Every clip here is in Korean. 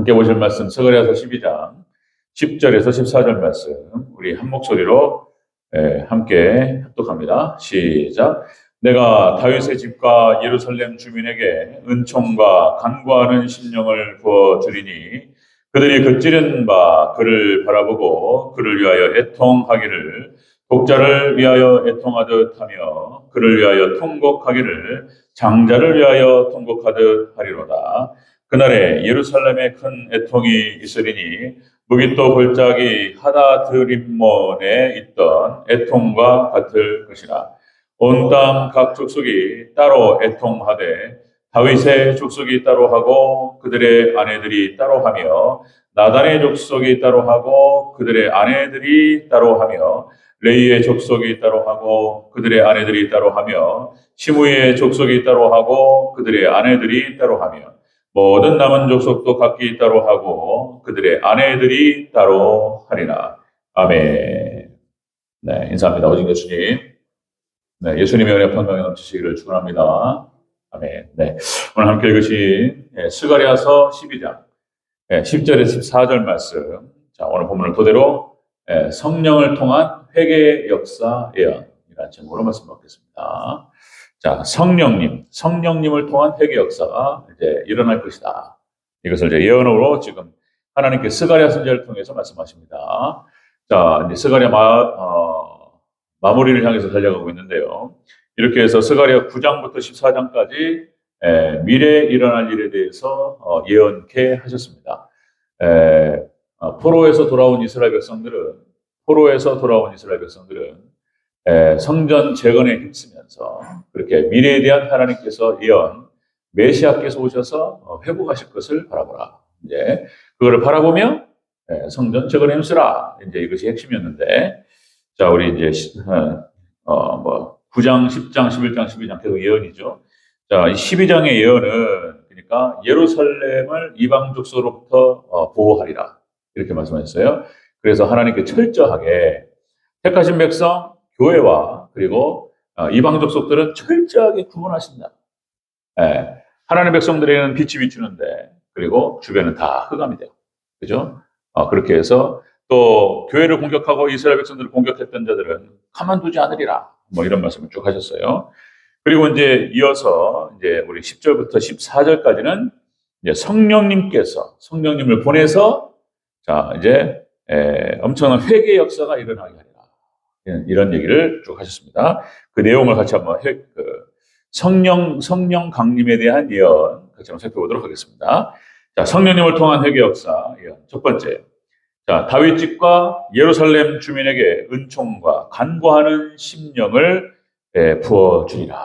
함께 보실 말씀 스가랴서 12장 10절에서 14절 말씀 우리 한 목소리로 함께 합독합니다. 시작. 내가 다윗의 집과 예루살렘 주민에게 은총과 간구하는 심령을 부어주리니 그들이 그찌른 바 그를 바라보고 그를 위하여 애통하기를 독자를 위하여 애통하듯 하며 그를 위하여 통곡하기를 장자를 위하여 통곡하듯 하리로다. 그날에 예루살렘에 큰 애통이 있으리니 무기또 골짜기 하다드림몬에 있던 애통과 같을 것이라. 온 땅 각 족속이 따로 애통하되 다윗의 족속이 따로 하고 그들의 아내들이 따로 하며 나단의 족속이 따로 하고 그들의 아내들이 따로 하며 레이의 족속이 따로 하고 그들의 아내들이 따로 하며 시므이의 족속이 따로 하고 그들의 아내들이 따로 하며 모든 남은 족속도 각기 따로 하고 그들의 아내들이 따로 하리라. 아멘. 네, 인사합니다. 오직 예수님. 네, 예수님의 은혜 평강에 넘치시기를 축원합니다. 아멘. 네, 오늘 함께 읽으신 스가랴서 12장 10절에서 14절 말씀. 자, 오늘 본문을 토대로 성령을 통한 회개의 역사 예언이라는 제목으로 말씀 받겠습니다. 자, 성령님을 통한 회개 역사가 이제 일어날 것이다. 이것을 이제 예언으로 지금 하나님께 스가랴 선지자를 통해서 말씀하십니다. 자, 이제 스가랴 마무리를 향해서 달려가고 있는데요. 이렇게 해서 스가랴 9장부터 14장까지 미래에 일어날 일에 대해서 예언케 하셨습니다. 포로에서 돌아온 이스라엘 백성들은 성전 재건에 힘쓰면서 그렇게 미래에 대한 하나님께서 예언, 메시아께서 오셔서 회복하실 것을 바라보라. 이제 그거를 바라보며 성전 재건에 힘쓰라. 이제 이것이 핵심이었는데, 자, 우리 이제 9장, 10장, 11장, 12장 계속 예언이죠. 자, 이 12장의 예언은 그러니까 예루살렘을 이방 족속으로부터 보호하리라. 이렇게 말씀하셨어요. 그래서 하나님께 철저하게 택하신 백성 교회와 그리고 이방 족속들은 철저하게 구분하신다. 하나님의 백성들에게는 빛이 비추는데 그리고 주변은 다 흑암이 돼요. 그죠? 그렇게 해서 또 교회를 공격하고 이스라엘 백성들을 공격했던 자들은 가만두지 않으리라. 뭐 이런 말씀을 쭉 하셨어요. 그리고 이제 이어서 이제 우리 10절부터 14절까지는 이제 성령님을 보내서 자, 이제 엄청난 회개 역사가 일어나게 하리라. 이런 얘기를 쭉 하셨습니다. 그 내용을 같이 한번 성령 강림에 대한 예언 같이 한번 살펴보도록 하겠습니다. 자, 성령님을 통한 회개 역사 예언. 첫 번째. 자, 다윗 집과 예루살렘 주민에게 은총과 간구하는 심령을 부어 주리라.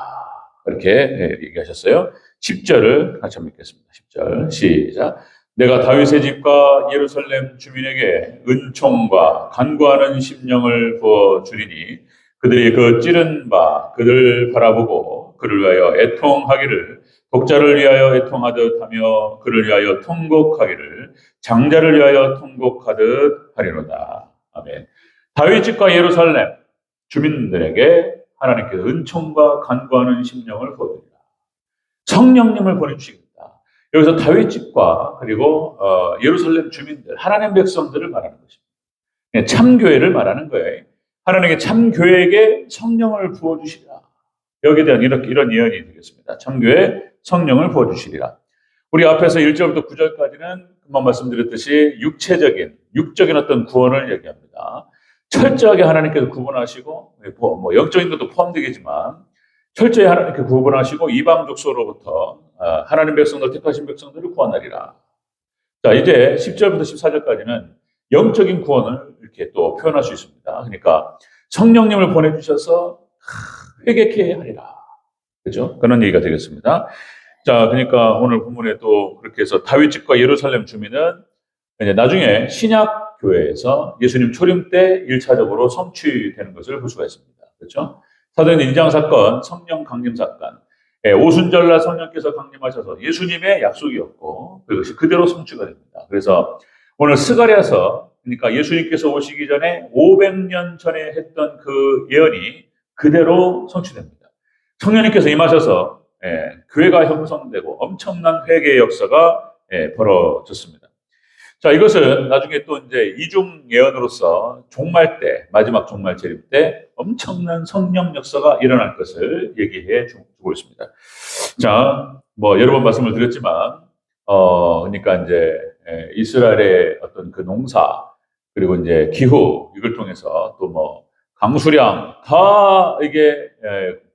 이렇게 얘기하셨어요. 10절을 같이 한번 읽겠습니다. 10절 시작. 내가 다윗의 집과 예루살렘 주민에게 은총과 간구하는 심령을 부어 주리니 그들이 그 찌른 바 그들을 바라보고 그를 위하여 애통하기를 독자를 위하여 애통하듯 하며 그를 위하여 통곡하기를 장자를 위하여 통곡하듯 하리로다. 아멘. 다윗 집과 예루살렘 주민들에게 하나님께서 은총과 간구하는 심령을 부어주리라. 성령님을 보내주시겠다. 여기서 다윗 집과 그리고 예루살렘 주민들, 하나님 백성들을 말하는 것입니다. 참교회를 말하는 거예요. 하나님의 참교회에게 성령을 부어주시리라. 여기에 대한 이런 예언이 되겠습니다. 참교회 성령을 부어주시리라. 우리 앞에서 1절부터 9절까지는 금방 말씀드렸듯이 육적인 어떤 구원을 얘기합니다. 철저하게 하나님께서 구분하시고 뭐 영적인 것도 포함되겠지만 철저히 하나님께 구분하시고 이방 족속으로부터 하나님 백성들 택하신 백성들을 구원하리라. 자, 이제 10절부터 14절까지는 영적인 구원을 이렇게 또 표현할 수 있습니다. 그러니까 성령님을 보내주셔서 회개케 하리라. 그죠? 그런 얘기가 되겠습니다. 자, 그러니까 오늘 본문에 또 그렇게 해서 다윗 집과 예루살렘 주민은 이제 나중에 신약 교회에서 예수님 초림 때 1차적으로 성취되는 것을 볼 수가 있습니다. 그렇죠? 사도행전 2장 사건, 성령 강림 사건, 오순절날 성령께서 강림하셔서 예수님의 약속이었고 그것이 그대로 성취가 됩니다. 그래서 오늘 스가랴서, 그러니까 예수님께서 오시기 전에 500년 전에 했던 그 예언이 그대로 성취됩니다. 성령님께서 임하셔서 교회가 형성되고 엄청난 회개의 역사가 벌어졌습니다. 자, 이것은 나중에 또 이제 이중 예언으로서 종말 때, 마지막 종말 재림 때 엄청난 성령 역사가 일어날 것을 얘기해 주고 있습니다. 자, 뭐 여러 번 말씀을 드렸지만, 그러니까 이제 이스라엘의 어떤 그 농사, 그리고 이제 기후, 이걸 통해서 또 뭐 강수량 다 이게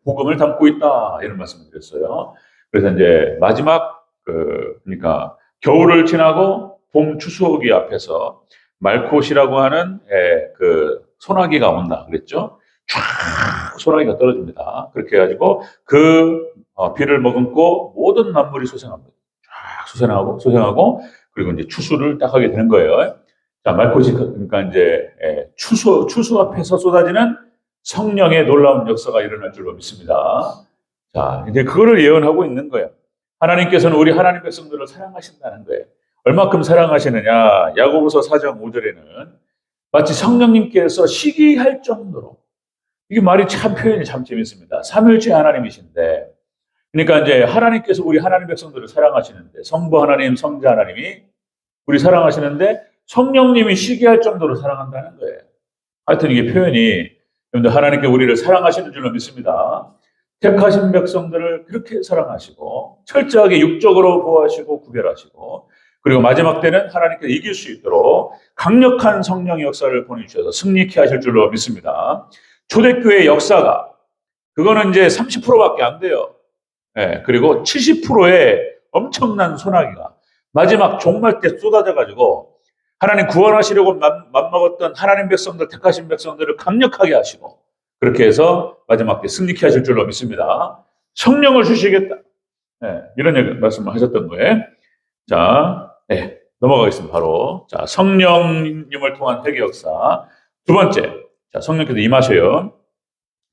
복음을 담고 있다, 이런 말씀을 드렸어요. 그래서 이제 마지막 그러니까 겨울을 지나고 봄 추수기 앞에서 말콧이라고 하는 그 소나기가 온다 그랬죠. 쫙 소나기가 떨어집니다. 그렇게 해가지고 그 비를 머금고 모든 만물이 소생합니다. 쫙 소생하고 그리고 이제 추수를 딱 하게 되는 거예요. 자, 말콧이 그러니까 이제 추수 앞에서 쏟아지는 성령의 놀라운 역사가 일어날 줄로 믿습니다. 자, 이제 그거를 예언하고 있는 거예요. 하나님께서는 우리 하나님 백성들을 사랑하신다는 거예요. 얼마큼 사랑하시느냐? 야고보서 4장 5절에는 마치 성령님께서 시기할 정도로, 이게 말이 참 표현이 참 재밌습니다. 삼일째 하나님이신데, 그러니까 이제 하나님께서 우리 하나님 백성들을 사랑하시는데, 성부 하나님, 성자 하나님이 우리 사랑하시는데 성령님이 시기할 정도로 사랑한다는 거예요. 하여튼 이게 표현이, 여러분들 하나님께 우리를 사랑하시는 줄로 믿습니다. 택하신 백성들을 그렇게 사랑하시고 철저하게 육적으로 보호하시고 구별하시고, 그리고 마지막 때는 하나님께서 이길 수 있도록 강력한 성령의 역사를 보내주셔서 승리케 하실 줄로 믿습니다. 초대교회의 역사가 그거는 이제 30%밖에 안 돼요. 그리고 70%의 엄청난 소나기가 마지막 종말 때 쏟아져가지고 하나님 구원하시려고 맘먹었던 하나님 백성들, 택하신 백성들을 강력하게 하시고, 그렇게 해서 마지막 때 승리케 하실 줄로 믿습니다. 성령을 주시겠다. 이런 말씀을 하셨던 거예요. 자, 넘어가겠습니다. 바로. 자, 성령님을 통한 회개 역사. 두 번째. 자, 성령께서 임하셔요.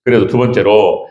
그래서 두 번째로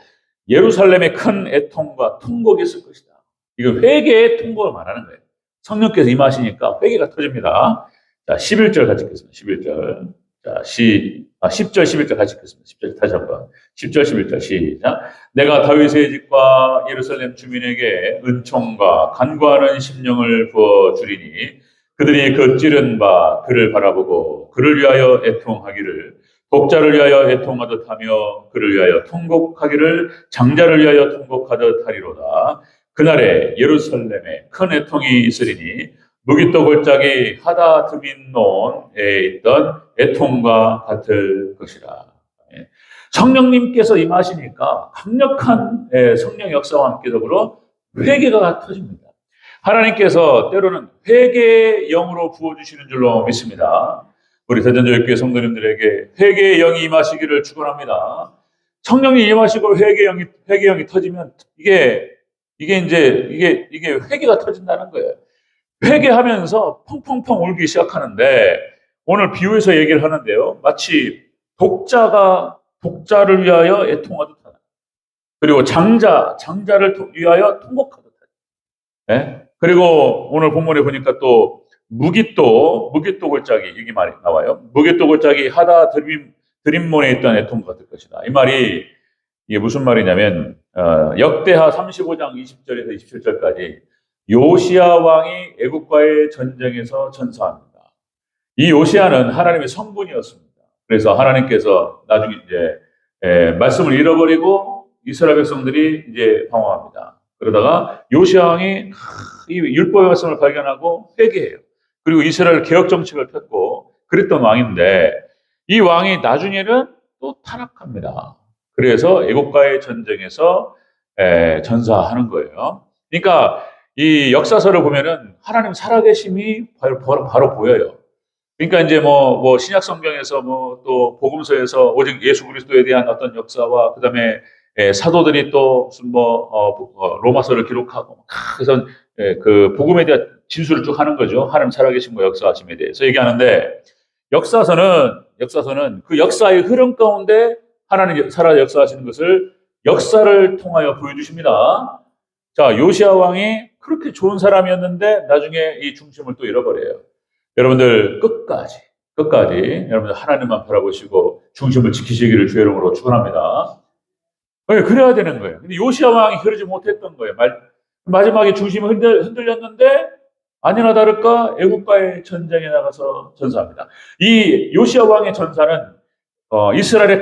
예루살렘에 큰 애통과 통곡이 있을 것이다. 이거 회개의 통곡을 말하는 거예요. 성령께서 임하시니까 회개가 터집니다. 자, 11절 같이 읽겠습니다. 11절. 자, 10절, 11절 같이 읽겠습니다. 10절 다시 한번. 10절, 11절 시작. 내가 다윗의 집과 예루살렘 주민에게 은총과 간구하는 심령을 부어주리니 그들이 그 찌른 바 그를 바라보고 그를 위하여 애통하기를, 독자를 위하여 애통하듯 하며 그를 위하여 통곡하기를 장자를 위하여 통곡하듯 하리로다. 그날에 예루살렘에 큰 애통이 있으리니 무기또 골짜기 하다드민논에 있던 애통과 같을 것이라. 성령님께서 임하시니까 강력한 성령 역사와 함께 더불어 회개가 터집니다. 하나님께서 때로는 회개의 영으로 부어주시는 줄로 믿습니다. 우리 대전교회 성도님들에게 회개의 영이 임하시기를 축원합니다. 성령이 임하시고 회개의 영이 터지면 이게 회개가 터진다는 거예요. 회개하면서 펑펑펑 울기 시작하는데, 오늘 비유해서 얘기를 하는데요. 마치 독자를 위하여 애통하듯 하다. 그리고 장자를 위하여 통곡하듯 하다. 그리고 오늘 본문에 보니까 또 무기또 골짜기, 이게 말이 나와요. 무기또 골짜기 하다 드림몬에 있던 애통과 같을 것이다. 이 말이 이게 무슨 말이냐면 역대하 35장 20절에서 27절까지 요시야 왕이 애국과의 전쟁에서 전사합니다. 이 요시야는 하나님의 성군이었습니다. 그래서 하나님께서 나중에 이제 말씀을 잃어버리고 이스라엘 백성들이 이제 방황합니다. 그러다가 요시야 왕이 이 율법의 말씀을 발견하고 회개해요. 그리고 이스라엘 개혁 정책을 폈고 그랬던 왕인데, 이 왕이 나중에는 또 타락합니다. 그래서 애국과의 전쟁에서 전사하는 거예요. 그러니까 이 역사서를 보면은 하나님 살아계심이 바로 보여요. 그러니까 이제 뭐 신약 성경에서 또 복음서에서 오직 예수 그리스도에 대한 어떤 역사와 그다음에 사도들이 또 무슨 로마서를 기록하고 그래서 그 복음에 대한 진술을 쭉 하는 거죠. 하나님 살아계심과 역사하심에 대해서 얘기하는데, 역사서는 그 역사의 흐름 가운데 하나님 살아 역사하시는 것을 역사를 통하여 보여주십니다. 자, 요시야 왕이 그렇게 좋은 사람이었는데 나중에 이 중심을 또 잃어버려요. 여러분들 끝까지 여러분들 하나님만 바라보시고 중심을 지키시기를 주의 이름으로 축원합니다. 그래야 되는 거예요. 근데 요시야 왕이 그러지 못했던 거예요. 마지막에 중심이 흔들렸는데 아니나 다를까 애국과의 전쟁에 나가서 전사합니다. 이 요시야 왕의 전사는 이스라엘의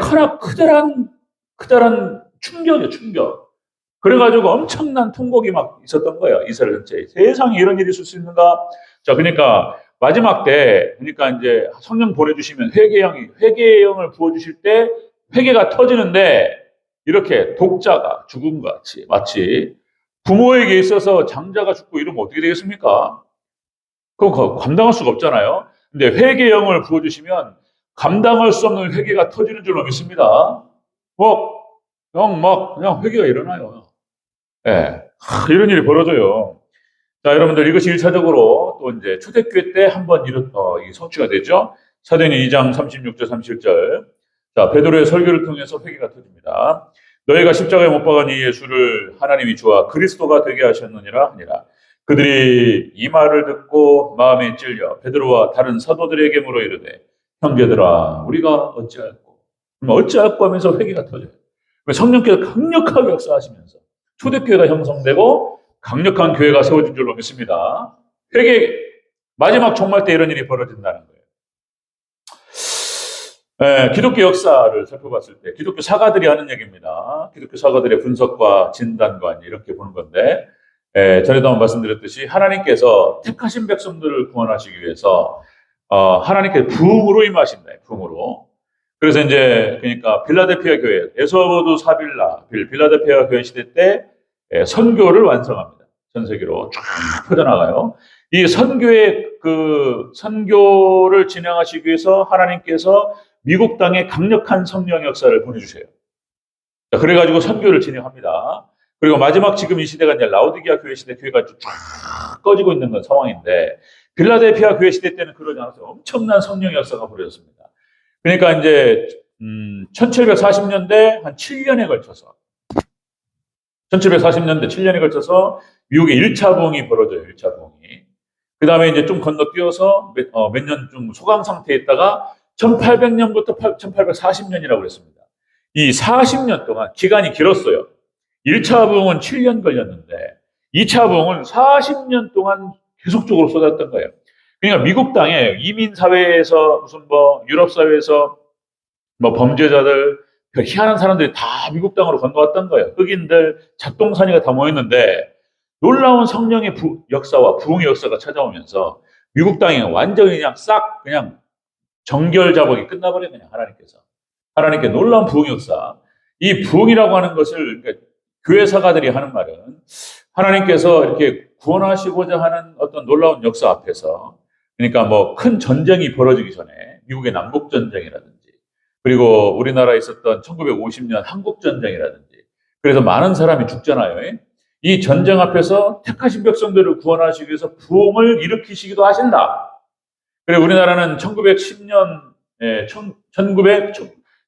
크다란 충격이에요, 충격. 그래가지고 엄청난 통곡이 막 있었던 거예요, 이스라엘 전체에. 세상에 이런 일이 있을 수 있는가? 자, 그러니까 마지막 때, 그러니까 이제 성령 보내주시면 회개의 영을 부어주실 때 회개가 터지는데 이렇게 독자가 죽음과 같이 마치 부모에게 있어서 장자가 죽고 이러면 어떻게 되겠습니까? 그건 감당할 수가 없잖아요. 근데 회개의 영을 부어주시면 감당할 수 없는 회개가 터지는 줄로 믿습니다. 그냥 회개가 일어나요. 예. 이런 일이 벌어져요. 자, 여러분들 이것이 1차적으로 또 이제 초대교회 때 한번 이 성취가 되죠. 사도행전 2장 36절 37절. 자, 베드로의 설교를 통해서 회개가 터집니다. 너희가 십자가에 못 박은 이 예수를 하나님이 주와 그리스도가 되게 하셨느니라 하니라. 그들이 이 말을 듣고 마음에 찔려 베드로와 다른 사도들에게 물어 이르되 형제들아 우리가 어찌할꼬 하면서 회개가 터져요. 성령께서 강력하게 역사하시면서 초대교회가 형성되고 강력한 교회가 세워진 줄로 믿습니다. 마지막 종말 때 이런 일이 벌어진다는 거예요. 기독교 역사를 살펴봤을 때 기독교 사가들이 하는 얘기입니다. 기독교 사가들의 분석과 진단과 이렇게 보는 건데 전에도 한번 말씀드렸듯이 하나님께서 택하신 백성들을 구원하시기 위해서 하나님께서 부흥으로 임하신다. 부흥으로. 그래서 이제 그러니까 빌라델피아 교회 에스워드 사빌라 빌라델피아 교회 시대 때 선교를 완성합니다. 전 세계로 쫙 퍼져나가요. 이 선교를 진행하시기 위해서 하나님께서 미국 땅에 강력한 성령 역사를 보내주세요. 그래가지고 선교를 진행합니다. 그리고 마지막 지금 이 시대가 이제 라오디게아 교회 시대 교회가 쫙 꺼지고 있는 건 상황인데 빌라델피아 교회 시대 때는 그러지 않았어요. 엄청난 성령 역사가 벌어졌습니다. 그러니까 이제 1740년대 한 7년에 걸쳐서 1740년대 7년에 걸쳐서 미국의 1차 부흥이 벌어져요. 1차 부흥이. 그 다음에 이제 좀 건너뛰어서 몇 년 좀 소강 상태에 있다가 1800년부터 1840년이라고 그랬습니다. 이 40년 동안 기간이 길었어요. 1차 부흥은 7년 걸렸는데 2차 부흥은 40년 동안 계속적으로 쏟았던 거예요. 그러니까 미국 땅에 이민 사회에서 무슨 유럽 사회에서 범죄자들 희한한 사람들이 다 미국 땅으로 건너왔던 거예요. 흑인들, 작동산이가 다 모였는데 놀라운 성령의 역사와 부흥의 역사가 찾아오면서 미국 땅이 완전히 그냥 정결 자복이 끝나버린 그냥 하나님께 놀라운 부흥의 역사. 이 부흥이라고 하는 것을 그러니까 교회 사가들이 하는 말은 하나님께서 이렇게 구원하시고자 하는 어떤 놀라운 역사 앞에서 그러니까 큰 전쟁이 벌어지기 전에 미국의 남북 전쟁이라든지 그리고 우리나라에 있었던 1950년 한국 전쟁이라든지 그래서 많은 사람이 죽잖아요. 이 전쟁 앞에서 택하신 백성들을 구원하시기 위해서 부흥을 일으키시기도 하신다. 그리고 우리나라는 1910년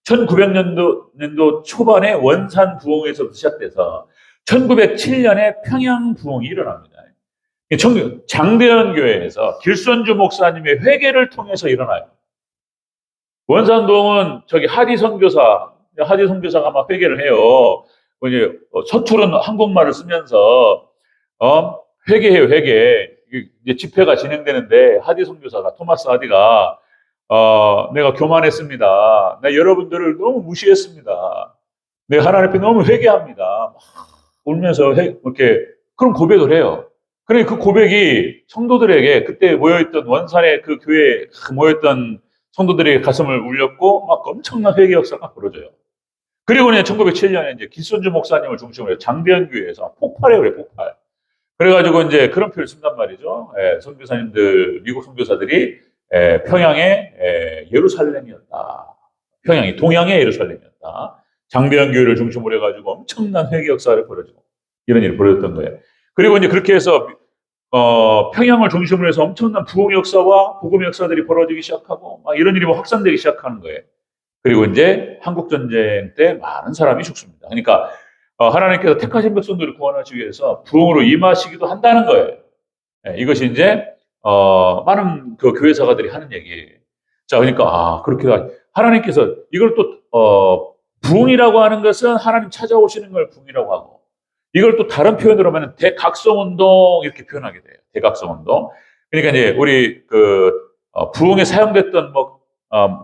1900년도 초반에 원산 부흥에서 시작돼서 1907년에 평양 부흥이 일어납니다. 장대현 교회에서 길선주 목사님의 회개를 통해서 일어나요. 원산 부흥은 하디 선교사가 막 회개를 해요. 이제 서투른 한국말을 쓰면서 회개해요, 회개. 이제 집회가 진행되는데 하디 선교사가 토마스 하디가 내가 교만했습니다. 내가 여러분들을 너무 무시했습니다. 내가 하나님 앞에 너무 회개합니다. 막 울면서 이렇게 그런 고백을 해요. 그러니까 그 고백이 성도들에게 그때 모여있던 원산의 그 교회에 모여있던 성도들에게 가슴을 울렸고 막 엄청난 회개 역사가 벌어져요. 그리고 1907년에 이제 길선주 목사님을 중심으로 해서 장대현 교회에서 폭발해요, 그래, 폭발. 그래가지고 이제 그런 표현을 쓴단 말이죠. 선교사님들, 미국 선교사들이 평양의 예루살렘이었다. 평양이 동양의 예루살렘이었다. 장대현 교회를 중심으로 해가지고 엄청난 회개 역사를 벌어지고 이런 일이 벌어졌던 거예요. 그리고 이제 그렇게 해서 평양을 중심으로 해서 엄청난 부흥 역사와 복음 역사들이 벌어지기 시작하고 막 이런 일이 확산되기 시작하는 거예요. 그리고 이제 한국 전쟁 때 많은 사람이 죽습니다. 그러니까 하나님께서 택하신 백성들을 구원하시기 위해서 부흥으로 임하시기도 한다는 거예요. 이것이 이제 많은 그 교회 사가들이 하는 얘기예요. 자, 그러니까 그렇게 하나님께서 이걸 또 부흥이라고 하는 것은 하나님 찾아오시는 걸 부흥이라고 하고 이걸 또 다른 표현으로 하면 대각성운동 이렇게 표현하게 돼요. 대각성운동. 그러니까 이제 우리 부흥에 사용됐던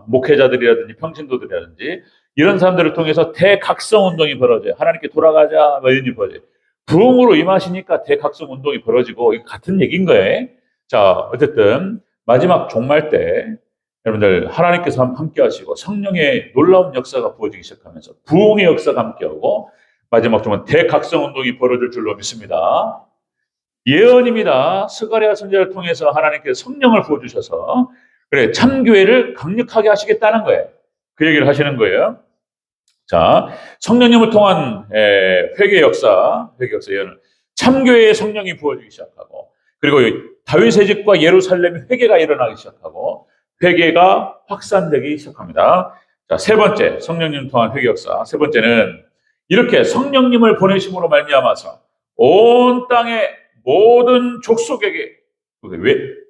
목회자들이라든지 평신도들이라든지 이런 사람들을 통해서 대각성 운동이 벌어져요. 하나님께 돌아가자 뭐 이런 일이 벌어져요. 부흥으로 임하시니까 대각성 운동이 벌어지고 이거 같은 얘기인 거예요. 자, 어쨌든 마지막 종말 때 여러분들 하나님께서 함께 하시고 성령의 놀라운 역사가 부어지기 시작하면서 부흥의 역사가 함께하고 마지막 종은 대각성 운동이 벌어질 줄로 믿습니다. 예언입니다. 스가랴 선지자를 통해서 하나님께서 성령을 부어주셔서 그래 참교회를 강력하게 하시겠다는 거예요. 그 얘기를 하시는 거예요. 자, 성령님을 통한 회개 역사 예언을 참교회의 성령이 부어지기 시작하고 그리고 다윗의 집과 예루살렘 회개가 일어나기 시작하고 회개가 확산되기 시작합니다. 자, 세 번째 성령님 통한 회개 역사. 세 번째는 이렇게 성령님을 보내심으로 말미암아서 온 땅의 모든 족속에게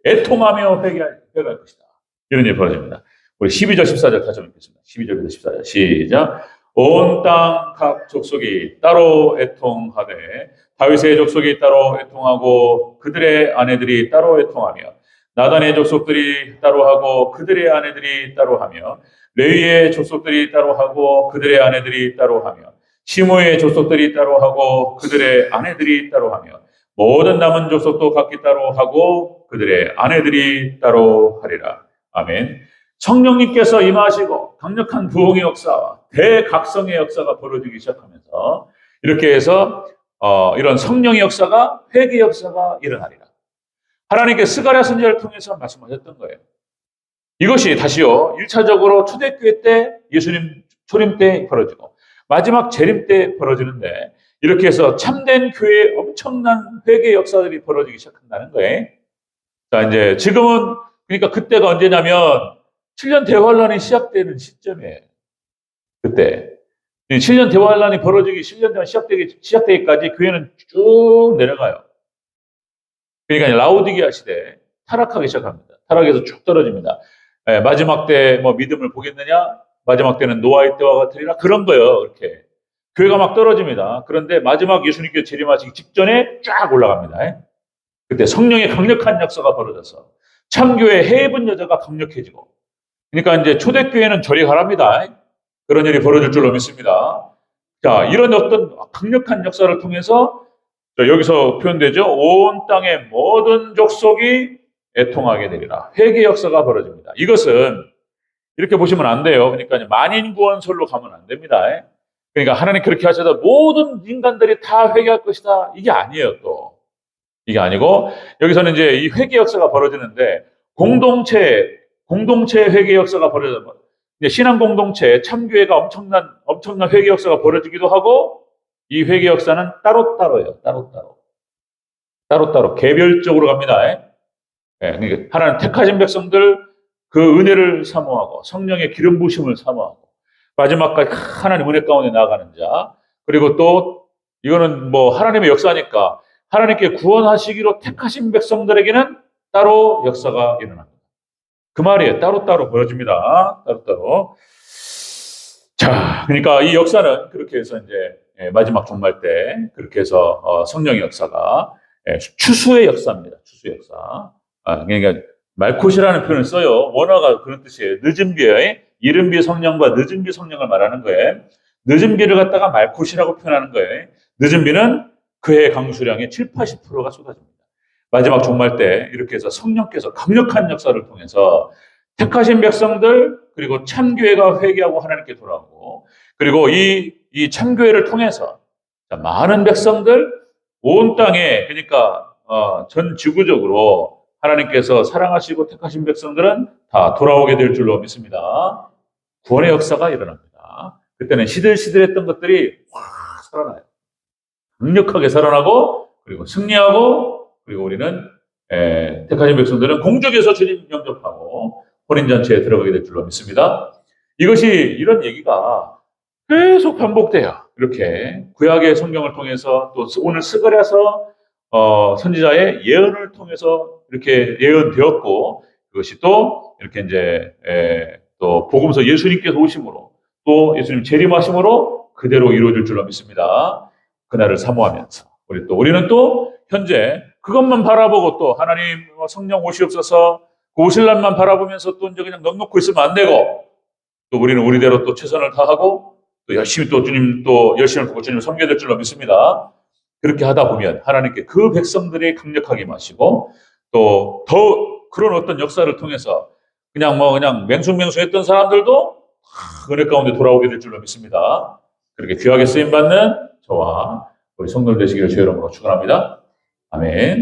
애통하며 회개할 것이다. 이런 일이 벌어집니다. 우리 12절 14절 다시 한번 읽겠습니다. 12절부터 14절 시작. 온 땅 각 족속이 따로 애통하되 다윗의 족속이 따로 애통하고 그들의 아내들이 따로 애통하며 나단의 족속들이 따로 하고 그들의 아내들이 따로 하며 레위의 족속들이 따로 하고 그들의 아내들이 따로 하며 시므의 족속들이 따로 하고 그들의 아내들이 따로 하며 모든 남은 족속도 각기 따로 하고 그들의 아내들이 따로 하리라. 아멘. 성령님께서 임하시고 강력한 부흥의 역사와 대각성의 역사가 벌어지기 시작하면서 이렇게 해서 이런 성령의 역사가 회개 역사가 일어나리라. 하나님께 스가랴 선지자를 통해서 말씀하셨던 거예요. 이것이 다시요 1차적으로 초대교회 때 예수님 초림 때 벌어지고 마지막 재림 때 벌어지는데 이렇게 해서 참된 교회의 엄청난 회개 역사들이 벌어지기 시작한다는 거예요. 자, 이제 지금은 그러니까 그때가 언제냐면 7년 대환란이 시작되는 시점이에요. 그때 7년 대환란이 벌어지기 7년 대환 시작되기까지 교회는 쭉 내려가요. 그러니까 라오디게아 시대 타락하기 시작합니다. 타락해서 쭉 떨어집니다. 마지막 때 뭐 믿음을 보겠느냐? 마지막 때는 노아의 때와 같으리라. 그런 거예요. 이렇게 교회가 막 떨어집니다. 그런데 마지막 예수님께서 재림하시기 직전에 쫙 올라갑니다. 그때 성령의 강력한 역사가 벌어져서 참교회 해입은 여자가 강력해지고 그러니까 이제 초대교회는 저리 가랍니다. 그런 일이 벌어질 줄로 믿습니다. 자, 이런 어떤 강력한 역사를 통해서 여기서 표현되죠. 온 땅의 모든 족속이 애통하게 되리라. 회개 역사가 벌어집니다. 이것은 이렇게 보시면 안 돼요. 그러니까 만인구원설로 가면 안 됩니다. 그러니까 하나님 그렇게 하셔서 모든 인간들이 다 회개할 것이다. 이게 아니에요, 또. 이게 아니고, 여기서는 이제 이 회개 역사가 벌어지는데, 공동체 회개 역사가 벌어져요. 신앙 공동체, 참교회가 엄청난 회개 역사가 벌어지기도 하고, 이 회개 역사는 따로따로예요, 따로따로. 개별적으로 갑니다. 그러니까 하나님 택하신 백성들, 그 은혜를 사모하고, 성령의 기름 부으심을 사모하고, 마지막까지 하나님 은혜 가운데 나아가는 자, 그리고 또, 이거는 뭐 하나님의 역사니까, 하나님께 구원하시기로 택하신 백성들에게는 따로 역사가 일어납니다. 그 말이에요. 따로따로 벌어집니다. 따로따로. 자, 그러니까 이 역사는 그렇게 해서 이제 마지막 종말 때 그렇게 해서 성령의 역사가 추수의 역사입니다. 추수의 역사. 그러니까 말콧이라는 표현을 써요. 원어가 그런 뜻이에요. 늦은 비에 이른 비 성령과 늦은 비 성령을 말하는 거예요. 늦은 비를 갖다가 말콧이라고 표현하는 거예요. 늦은 비는 그의 강수량의 70~80%가 쏟아집니다. 마지막 종말 때 이렇게 해서 성령께서 강력한 역사를 통해서 택하신 백성들 그리고 참교회가 회개하고 하나님께 돌아오고 그리고 이 참교회를 통해서 많은 백성들 온 땅에 그러니까 전 지구적으로 하나님께서 사랑하시고 택하신 백성들은 다 돌아오게 될 줄로 믿습니다. 구원의 역사가 일어납니다. 그때는 시들시들했던 것들이 확 살아나요. 강력하게 살아나고 그리고 승리하고 그리고 우리는 택하신 백성들은 공중에서 주님 영접하고 혼인잔치에 들어가게 될 줄로 믿습니다. 이런 얘기가 계속 반복돼요. 이렇게 구약의 성경을 통해서 또 오늘 스가랴서 선지자의 예언을 통해서 이렇게 예언되었고 그것이 또 이렇게 이제 또 복음서 예수님께서 오심으로 또 예수님 재림하심으로 그대로 이루어질 줄로 믿습니다. 그날을 사모하면서 우리는 또 현재 그것만 바라보고 또 하나님 성령 오시옵소서 그 오실 날만 바라보면서 또 이제 그냥 넉넉고 있으면 안 되고 또 우리는 우리대로 또 최선을 다하고 또 열심히 또 주님 또 열심을 보고 주님을 섬겨야 될 줄로 믿습니다. 그렇게 하다 보면 하나님께 그 백성들이 강력하게 마시고 또 더 그런 어떤 역사를 통해서 그냥 맹숭맹숭했던 사람들도 은혜 가운데 돌아오게 될 줄로 믿습니다. 그렇게 귀하게 쓰임받는 저와 우리 성도들 되시기를 주의 이름으로 축원합니다. 아멘.